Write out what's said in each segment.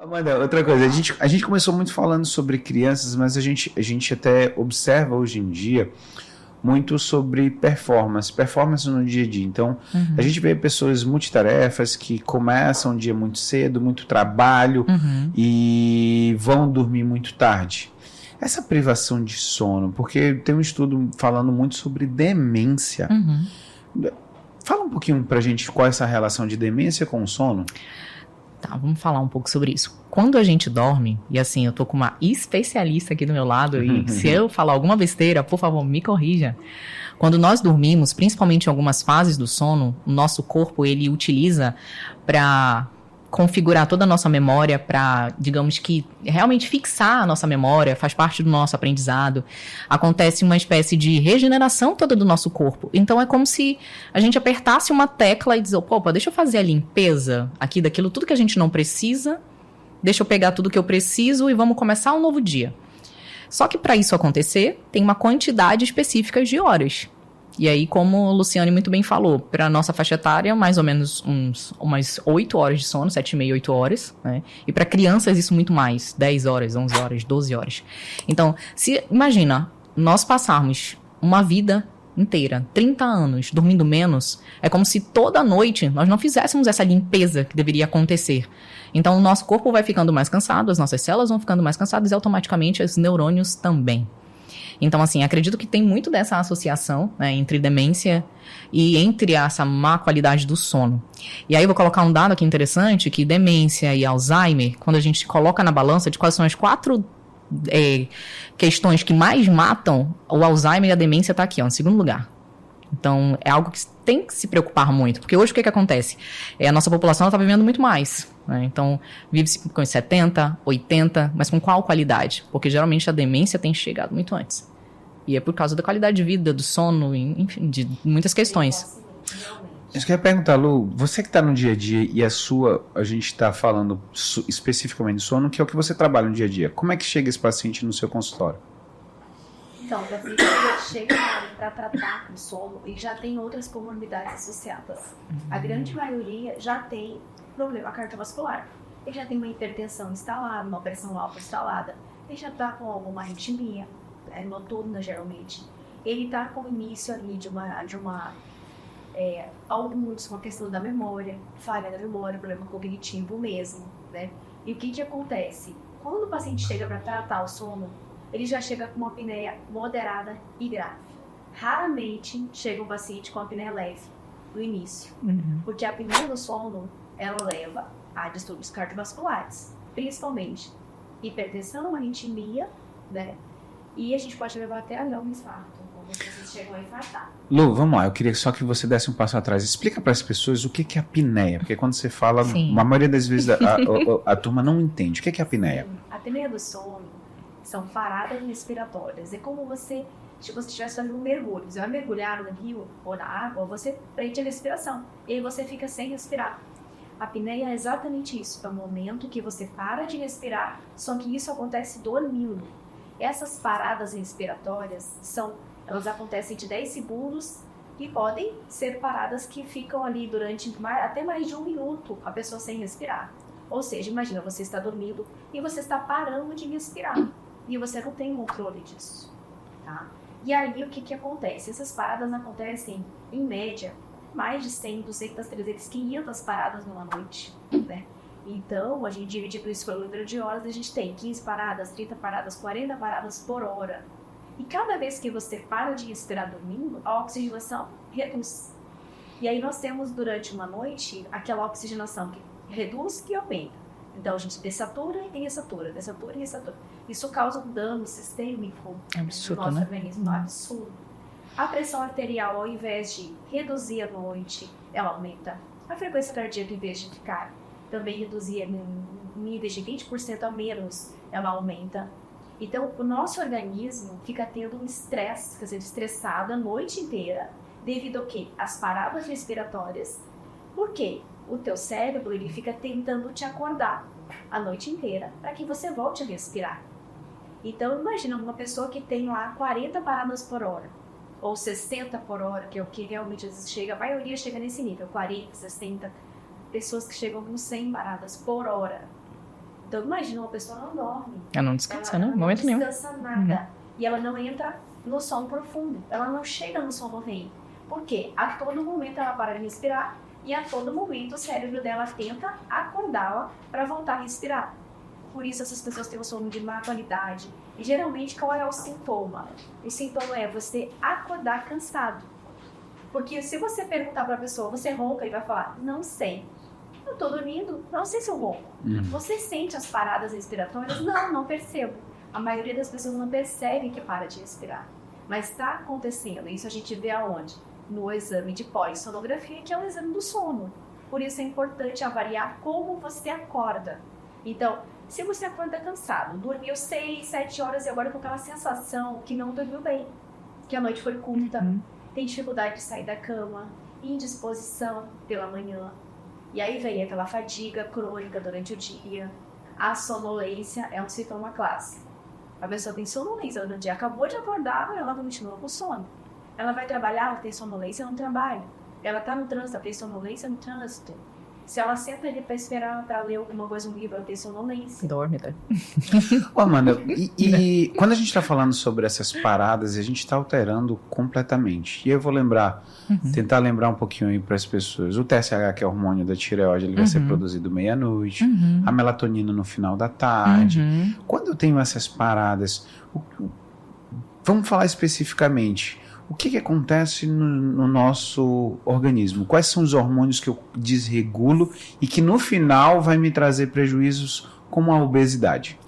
Amanda, outra coisa, a gente começou muito falando sobre crianças, mas a gente até observa hoje em dia muito sobre performance no dia a dia. Então, a Uhum, gente vê pessoas multitarefas que começam o dia muito cedo, muito trabalho uhum. e vão dormir muito tarde. Essa privação de sono, porque tem um estudo falando muito sobre demência. Uhum. Fala um pouquinho pra gente qual é essa relação de demência com o sono. Tá, vamos falar um pouco sobre isso. Quando a gente dorme, e assim, eu tô com uma especialista aqui do meu lado, e se eu falar alguma besteira, por favor, me corrija. Quando nós dormimos, principalmente em algumas fases do sono, o nosso corpo, ele utiliza para configurar toda a nossa memória, para, digamos que, realmente fixar a nossa memória, faz parte do nosso aprendizado. Acontece uma espécie de regeneração toda do nosso corpo. Então, é como se a gente apertasse uma tecla e dizer, opa, deixa eu fazer a limpeza aqui daquilo, tudo que a gente não precisa, deixa eu pegar tudo que eu preciso e vamos começar um novo dia. Só que para isso acontecer, tem uma quantidade específica de horas. E aí, como o Luciane muito bem falou, para a nossa faixa etária, mais ou menos umas 8 horas de sono, 7,5, 8 horas, né? E para crianças isso muito mais, 10 horas, 11 horas, 12 horas. Então, imagina, nós passarmos uma vida inteira, 30 anos, dormindo menos, é como se toda noite nós não fizéssemos essa limpeza que deveria acontecer. Então, o nosso corpo vai ficando mais cansado, as nossas células vão ficando mais cansadas e automaticamente os neurônios também. Então, assim, acredito que tem muito dessa associação, né, entre demência e entre essa má qualidade do sono. E aí eu vou colocar um dado aqui interessante, que demência e Alzheimer, quando a gente coloca na balança de quais são as 4 questões que mais matam, o Alzheimer e a demência está aqui, ó, em segundo lugar. Então, é algo que tem que se preocupar muito, porque hoje o que acontece? A nossa população está vivendo muito mais, né? Então, vive-se com 70, 80, mas com qual qualidade? Porque geralmente a demência tem chegado muito antes. E é por causa da qualidade de vida, do sono, enfim, de muitas questões. Isso que eu ia perguntar, Lu, você que está no dia a dia e a gente está falando especificamente de sono, que é o que você trabalha no dia a dia. Como é que chega esse paciente no seu consultório? Então, o paciente chega para tratar o sono e já tem outras comorbidades associadas. A grande maioria já tem problema cardiovascular. Ele já tem uma hipertensão instalada, uma pressão alta instalada. Ele já está com alguma arritmia, noturna geralmente. Ele está com o início ali de alguns com a questão da memória, falha da memória, problema cognitivo mesmo, né? E o que acontece? Quando o paciente chega para tratar o sono, ele já chega com uma apneia moderada e grave. Raramente chega um paciente com apneia leve no início, porque a apneia do sono, ela leva a distúrbios cardiovasculares, principalmente hipertensão, arritmia, né? E a gente pode levar até a um infarto, quando os pacientes chegam a infartar. Lu, vamos lá, eu queria só que você desse um passo atrás. Explica para as pessoas o que é apneia, porque quando você fala, Sim. a maioria das vezes a turma não entende. O que é apneia? A apneia do sono são paradas respiratórias. É como se você estivesse fazendo um mergulho. Você vai mergulhar no rio ou na água, você prende a respiração. E aí você fica sem respirar. A apneia é exatamente isso. É o momento que você para de respirar, só que isso acontece dormindo. Essas paradas respiratórias elas acontecem de 10 segundos e podem ser paradas que ficam ali durante até mais de 1 minuto, a pessoa sem respirar. Ou seja, imagina, você está dormindo e você está parando de respirar. E você não tem controle disso, tá? E aí, o que acontece? Essas paradas acontecem, em média, mais de 100, 200, 300, 500 paradas numa noite, né? Então, a gente divide isso pelo número de horas, a gente tem 15 paradas, 30 paradas, 40 paradas por hora. E cada vez que você para de respirar dormindo, a oxigenação reduz. E aí nós temos, durante uma noite, aquela oxigenação que reduz e aumenta. Então, a gente dessatura e ressatura, dessatura e ressatura. Isso causa um dano sistêmico no nosso organismo, absurdo. A pressão arterial, ao invés de reduzir à noite, ela aumenta. A frequência cardíaca, em vez de ficar também reduzir em níveis de 20% a menos, ela aumenta. Então, o nosso organismo fica tendo um estresse, quer dizer, estressado a noite inteira, devido ao quê? Às paradas respiratórias. Por quê? O teu cérebro, ele fica tentando te acordar a noite inteira para que você volte a respirar. Então, imagina uma pessoa que tem lá 40 paradas por hora, ou 60 por hora, que é o que realmente às vezes chega, a maioria chega nesse nível, 40, 60, pessoas que chegam com 100 paradas por hora. Então, imagina, uma pessoa não dorme. Ela não descansa, Ela né? Momento nenhum. não descansa nada. E ela não entra no sono profundo. Ela não chega no sono REM. Por quê? A todo momento ela para de respirar e a todo momento o cérebro dela tenta acordá-la para voltar a respirar. Por isso essas pessoas têm um sono de má qualidade. E geralmente qual é o sintoma? O sintoma é você acordar cansado. Porque se você perguntar para a pessoa, você ronca? E vai falar, não sei. Eu estou dormindo, não sei se eu ronco. Você sente as paradas respiratórias? Não, não percebo. A maioria das pessoas não percebe que para de respirar. Mas está acontecendo. Isso a gente vê aonde? No exame de polissonografia, que é o exame do sono. Por isso é importante avaliar como você acorda. Então, se você acorda cansado, dormiu 6, 7 horas e agora com aquela sensação que não dormiu bem, que a noite foi curta, tem dificuldade de sair da cama, indisposição pela manhã, e aí vem aquela fadiga crônica durante o dia, a sonolência é um sintoma clássico. A pessoa tem sonolência no dia, acabou de acordar, ela continua com sono. Ela vai trabalhar, ela tem sonolência no trabalho. Ela está no trânsito, ela tem sonolência no trânsito. Se ela senta ali para esperar, para ler alguma coisa, um livro, ela tem sonolência. Dorme, tá? Ô, Amanda, e quando a gente está falando sobre essas paradas, a gente está alterando completamente. E eu vou tentar lembrar um pouquinho aí para as pessoas. O TSH, que é o hormônio da tireoide, ele vai ser produzido meia-noite. A melatonina no final da tarde. Quando eu tenho essas paradas, vamos falar especificamente. O que acontece no nosso organismo? Quais são os hormônios que eu desregulo e que no final vai me trazer prejuízos como a obesidade?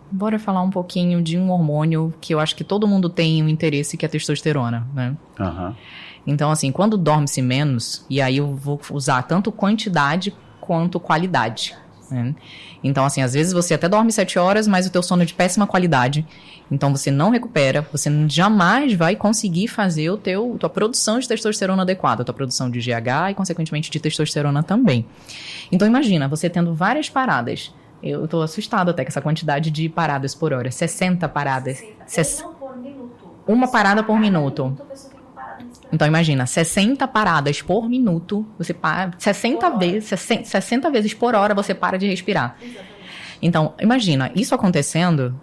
Bora falar um pouquinho de um hormônio que eu acho que todo mundo tem um interesse, que é a testosterona, né? Então, assim, quando dorme-se menos, e aí eu vou usar tanto quantidade quanto qualidade, né? Então, assim, às vezes você até dorme 7 horas, mas o teu sono é de péssima qualidade. Então, você não recupera, você jamais vai conseguir fazer tua produção de testosterona adequada, a tua produção de GH e, consequentemente, de testosterona também. Então, imagina, você tendo várias paradas. Eu tô assustada até com essa quantidade de paradas por hora. 60 paradas. Por minuto. Uma parada por minuto. Então, imagina, 60 paradas por minuto, você para 60 vezes por hora você para de respirar. Exatamente. Então, imagina, isso acontecendo,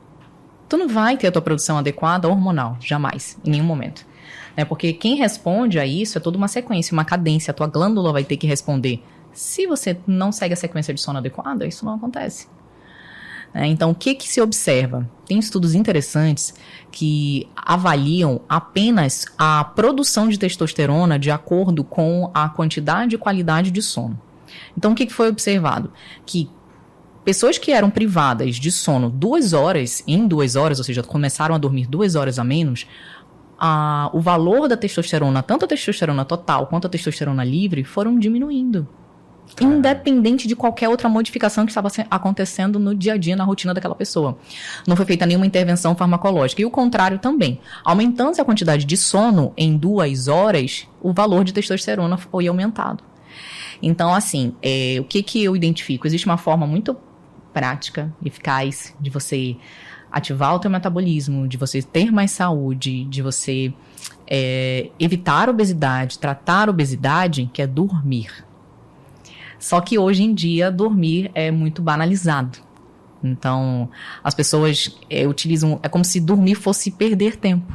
tu não vai ter a tua produção adequada hormonal, jamais, em nenhum momento. Porque quem responde a isso é toda uma sequência, uma cadência, a tua glândula vai ter que responder. Se você não segue a sequência de sono adequada, isso não acontece. Então, o que se observa? Tem estudos interessantes que avaliam apenas a produção de testosterona de acordo com a quantidade e qualidade de sono. Então, o que foi observado? Que pessoas que eram privadas de sono 2 horas, em 2 horas, ou seja, começaram a dormir 2 horas a menos, o valor da testosterona, tanto a testosterona total quanto a testosterona livre, foram diminuindo. Independente de qualquer outra modificação que estava acontecendo no dia a dia, na rotina daquela pessoa. Não foi feita nenhuma intervenção farmacológica. E o contrário também. Aumentando-se a quantidade de sono em 2 horas, o valor de testosterona foi aumentado. Então, assim, o que eu identifico? Existe uma forma muito prática, eficaz, de você ativar o teu metabolismo, de você ter mais saúde, de você evitar a obesidade, tratar a obesidade, que é dormir. Só que hoje em dia, dormir é muito banalizado. Então, as pessoas utilizam... É como se dormir fosse perder tempo.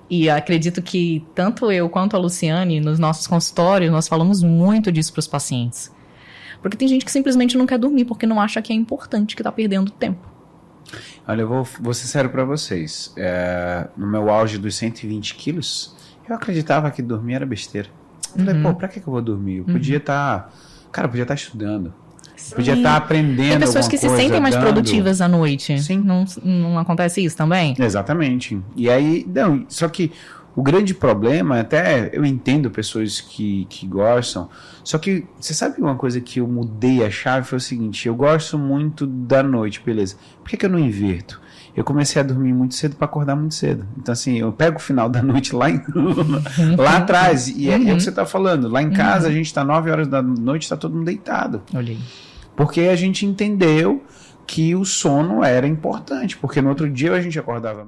E acredito que tanto eu quanto a Luciane, nos nossos consultórios, nós falamos muito disso para os pacientes. Porque tem gente que simplesmente não quer dormir, porque não acha que é importante, que está perdendo tempo. Olha, eu vou ser sério para vocês. No meu auge dos 120 quilos, eu acreditava que dormir era besteira. Eu falei, pra que eu vou dormir? Eu podia estar... Cara, eu podia estar estudando. Sim. Podia estar aprendendo. Tem pessoas que se sentem mais produtivas à noite. Sim. Não acontece isso também? Exatamente. E aí, não, só que o grande problema, até eu entendo pessoas que gostam, só que você sabe uma coisa que eu mudei a chave foi o seguinte, eu gosto muito da noite, beleza. Por que eu não inverto? Eu comecei a dormir muito cedo para acordar muito cedo. Então, assim, eu pego o final da noite lá atrás. E é o que você está falando. Lá em casa, a gente está 9 horas da noite, está todo mundo deitado. Olhei. Porque a gente entendeu que o sono era importante. Porque no outro dia a gente acordava...